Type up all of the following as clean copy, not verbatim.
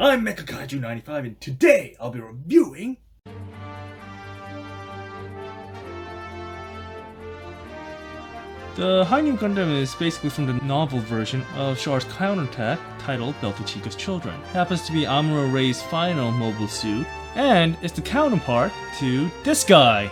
I'm HGUC 95 and today I'll be reviewing The Hi-V Gundam is basically from the novel version of Char's counterattack titled Belty Chica's Children. It happens to be Amuro Ray's final mobile suit, and it's the counterpart to this guy.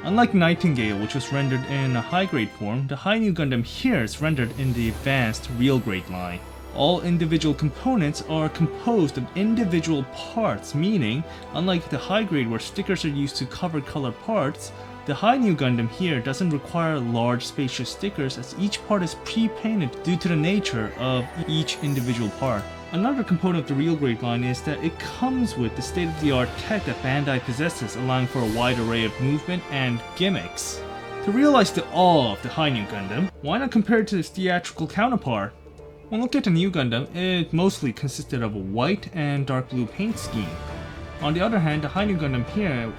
Unlike Nightingale, which was rendered in a high-grade form, the Hi-V Gundam here is rendered in the advanced real-grade line. All individual components are composed of individual parts, meaning, unlike the high-grade where stickers are used to cover color parts, the Hi-V Gundam here doesn't require large spacious stickers as each part is pre-painted due to the nature of each individual part. Another component of the real grade line is that it comes with the state-of-the-art tech that Bandai possesses, allowing for a wide array of movement and gimmicks. To realize the awe of the Hi-V Gundam, why not compare it to its theatrical counterpart? When looking at the new Gundam, it mostly consisted of a white and dark blue paint scheme. On the other hand, the Hi-V Gundam here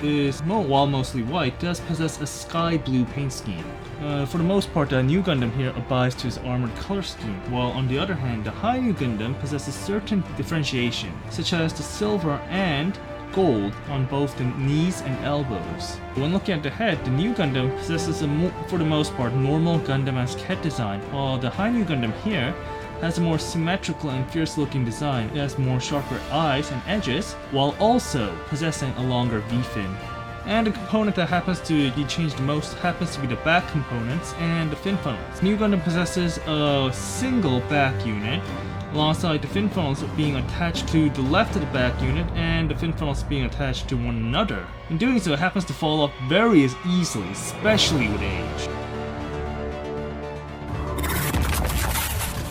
while mostly white, does possess a sky blue paint scheme. For the most part, the new Gundam here abides to his armored color scheme, while on the other hand, the Hi-V Gundam possesses certain differentiation, such as the silver and gold on both the knees and elbows. When looking at the head, the new Gundam possesses for the most part, normal Gundam-esque head design, while the Hi-V Gundam here has a more symmetrical and fierce looking design. It has more sharper eyes and edges, while also possessing a longer V-fin. And the component that happens to be changed the most happens to be the back components and the fin funnels. New Gundam possesses a single back unit, alongside the fin funnels being attached to the left of the back unit and the fin funnels being attached to one another. In doing so, it happens to fall off very easily, especially with age.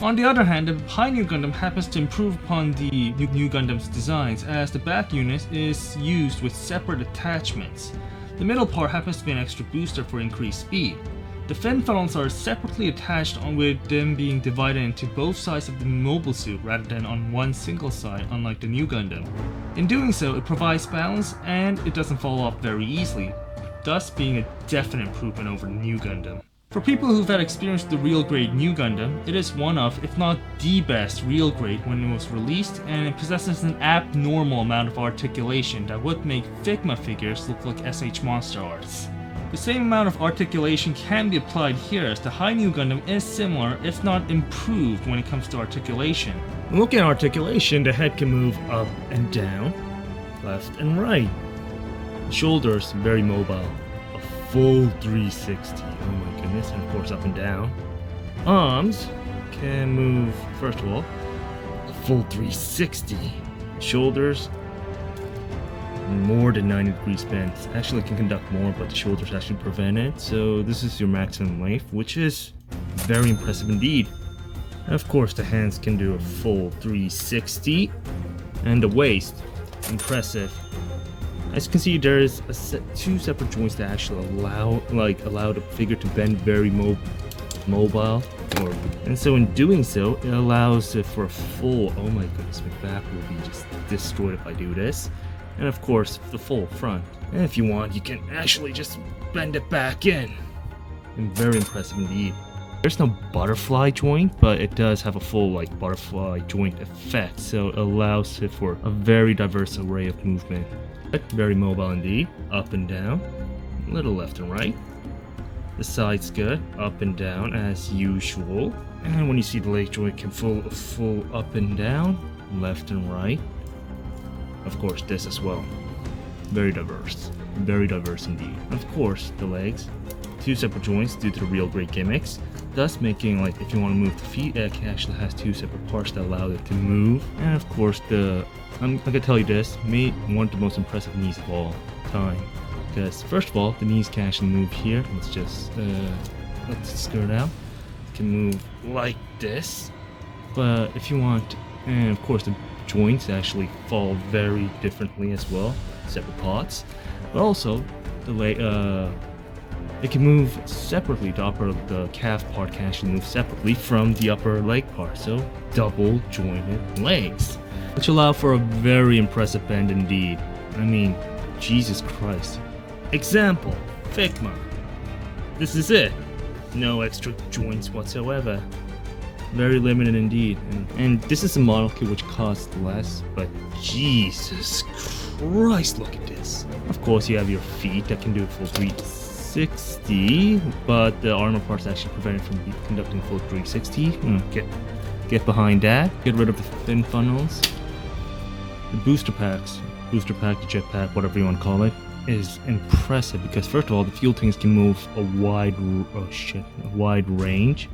On the other hand, the Hi-V Gundam happens to improve upon the new Gundam's designs, as the back unit is used with separate attachments. The middle part happens to be an extra booster for increased speed. The fin funnels are separately attached with them being divided into both sides of the mobile suit rather than on one single side, unlike the new Gundam. In doing so, it provides balance and it doesn't fall off very easily, thus being a definite improvement over the new Gundam. For people who've had experience with the real grade new Gundam, it is one of, if not the best real grade when it was released, and it possesses an abnormal amount of articulation that would make Figma figures look like SH Monster Arts. The same amount of articulation can be applied here, as the Hi-V Gundam is similar, if not improved, when it comes to articulation. When looking at articulation, the head can move up and down, left and right. The shoulders very mobile. Full 360, oh my goodness, and of course up and down. Arms can move, first of all, a full 360. Shoulders, more than 90 degrees bend. Actually can conduct more, but the shoulders actually prevent it. So this is your maximum length, which is very impressive indeed. And of course the hands can do a full 360. And the waist, impressive. As you can see, there is two separate joints that actually allow the figure to bend very mobile, and so in doing so, it allows it for a full. Oh my goodness, my back will be just destroyed if I do this. And of course, the full front. And if you want, you can actually just bend it back in. And very impressive indeed. There's no butterfly joint, but it does have a full butterfly joint effect, so it allows it for a very diverse array of movement. Very mobile indeed. Up and down, a little left and right. The side's good, up and down as usual. And when you see the leg joint can full up and down, left and right. Of course, this as well. Very diverse indeed. Of course, the legs, two separate joints due to the real great gimmicks, thus making if you want to move the feet, it actually has two separate parts that allow it to move. And of course, I'm gonna tell you this, one of the most impressive knees of all time. Because first of all, the knees can actually move here. Let's just let's skirt out. It can move like this. But if you want, and of course the joints actually fall very differently as well, separate parts. But also it can move separately. The calf part can actually move separately from the upper leg part. So double jointed legs, which allow for a very impressive bend indeed. I mean, Jesus Christ. Example, Figma. This is it. No extra joints whatsoever. very limited indeed. And this is a model kit which costs less, but Jesus Christ, look at this. Of course, you have your feet that can do a full 360, but the armor parts actually prevent it from conducting full 360. Get behind that. Get rid of the fin funnels. The booster packs, the jetpack, whatever you want to call it, is impressive because first of all, the fuel tanks can move a wide range.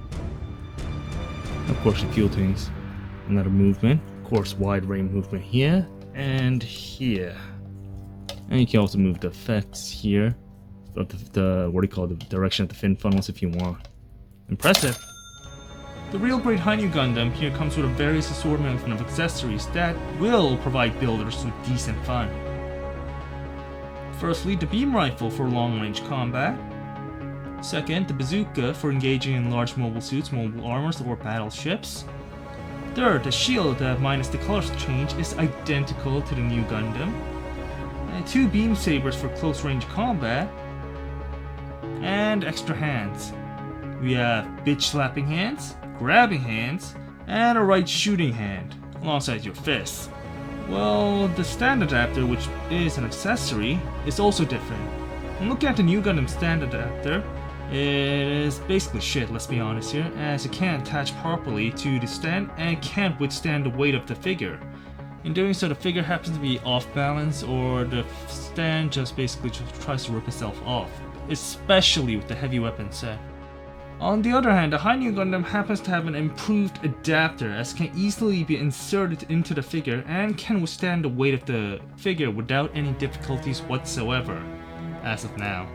Of course, the fuel tanks, another movement. Of course, wide range movement here and here. And you can also move the effects here, of the what do you call it, the direction of the fin funnels if you want. Impressive. The real great Hi-V Gundam here comes with a various assortment of accessories that will provide builders with decent fun. Firstly, the beam rifle for long-range combat. Second, the bazooka for engaging in large mobile suits, mobile armors, or battleships. Third, the shield that minus the colors change is identical to the new Gundam. And 2 beam sabers for close-range combat. And extra hands. We have bitch-slapping hands, grabbing hands, and a right shooting hand, alongside your fists. Well, the stand adapter, which is an accessory, is also different. And looking at the new Gundam stand adapter, it is basically shit, let's be honest here, as it can't attach properly to the stand and can't withstand the weight of the figure. In doing so, the figure happens to be off balance, or the stand just tries to rip itself off, especially with the heavy weapon set. On the other hand, the Hi-V Gundam happens to have an improved adapter as it can easily be inserted into the figure and can withstand the weight of the figure without any difficulties whatsoever, as of now.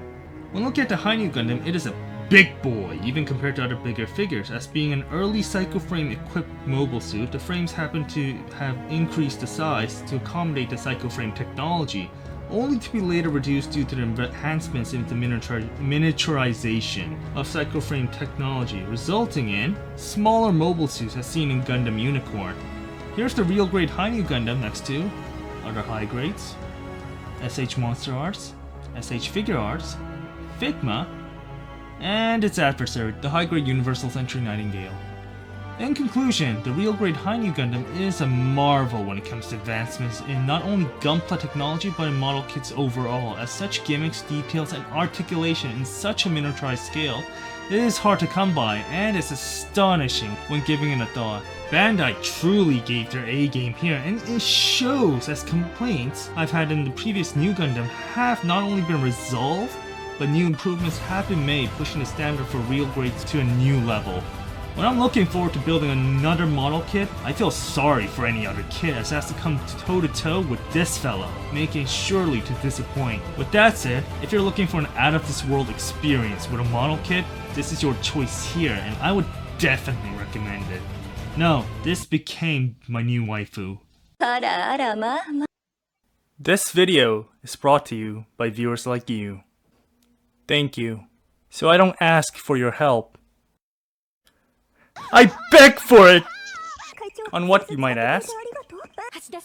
When looking at the Hi-V Gundam, it is a big boy, even compared to other bigger figures. As being an early Psycho-Frame equipped mobile suit, the frames happen to have increased the size to accommodate the Psycho-Frame technology, only to be later reduced due to the enhancements in the miniaturization of Psycho-Frame technology, resulting in smaller mobile suits as seen in Gundam Unicorn. Here's the real grade Hi-V Gundam next to other high grades, SH Monster Arts, SH Figure Arts, Figma, and its adversary, the high grade Universal Century Nightingale. In conclusion, the real grade Hi-V Gundam is a marvel when it comes to advancements in not only Gunpla technology but in model kits overall, as such gimmicks, details, and articulation in such a miniaturized scale is hard to come by and is astonishing when giving it a thought. Bandai truly gave their A-game here, and it shows, as complaints I've had in the previous new Gundam have not only been resolved, but new improvements have been made, pushing the standard for real grades to a new level. When I'm looking forward to building another model kit, I feel sorry for any other kit as it has to come toe-to-toe with this fella, making surely to disappoint. With that said, if you're looking for an out-of-this-world experience with a model kit, this is your choice here, and I would definitely recommend it. No, this became my new waifu. This video is brought to you by viewers like you. Thank you. So I don't ask for your help, I beg for it! On what, you might ask?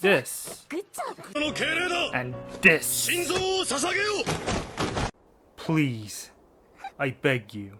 This. And this. Please. I beg you.